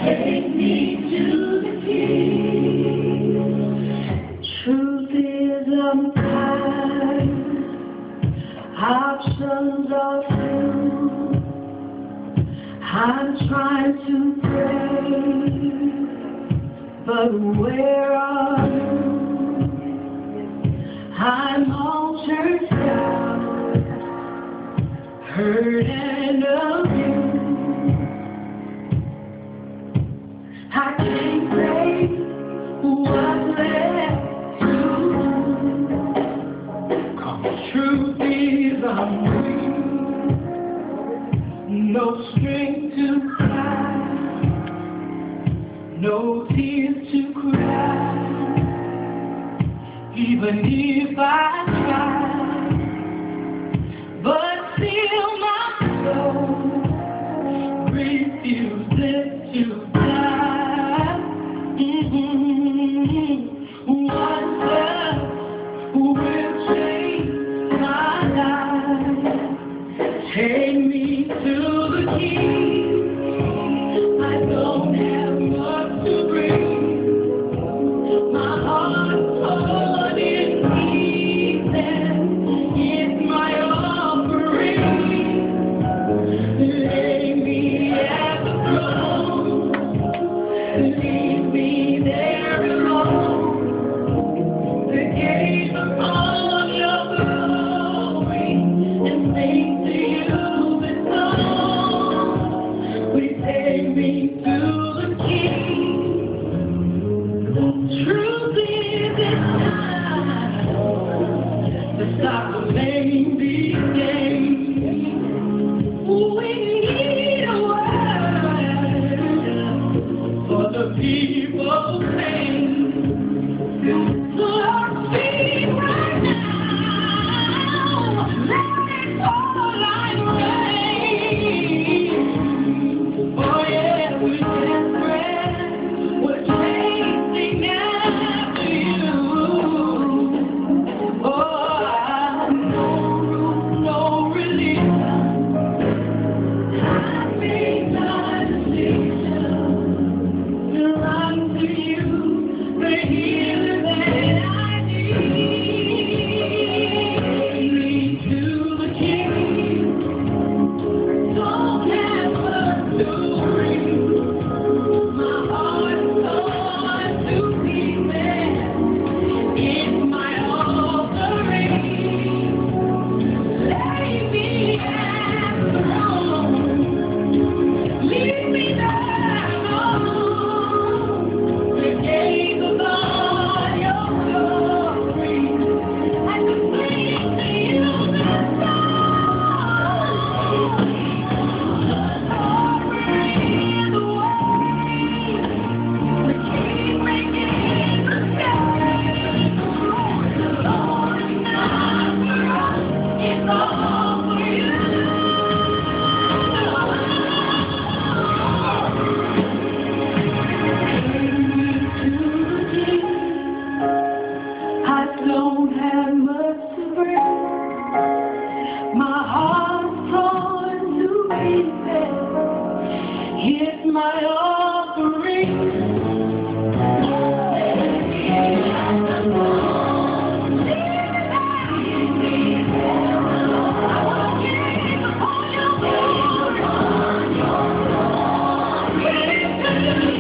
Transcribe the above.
Take me to the King. Truth is I'm tired. Options are few. I'm trying to pray, but where are you? I'm all turned out, hurt and abused. I can't say what's left to do. Truth is I'm weak, no strength to cry, no tears to cry. Even if I try, but still my soul refuses to die. One love will change my life. Take me to the King. I don't have much to bring. My heart's torn in pieces. It's my offering. Lay me at the throne. Leave me there alone. The gaze upon your glory and sing to you this song. We take me to the King. Truth is it's time to stop playing these games. We need a word for the people's pain. Lord, speak right now. Let it fall like rain. Oh yeah, we're desperate. We're chasing after you. Oh, no room, no relief. I made my decision to run to you, the healer that I need. Me to the King. Don't have much to bring. My heart's torn to pieces. It's my offering. Lay me at the throne. Leave me there alone. The gaze upon your glory. I can sing to you this song. Offering the way. We keep making mistakes. The Lord is not for us. It's all for you. I don't have much to bring. My heart's torn to pieces. It's my offering. I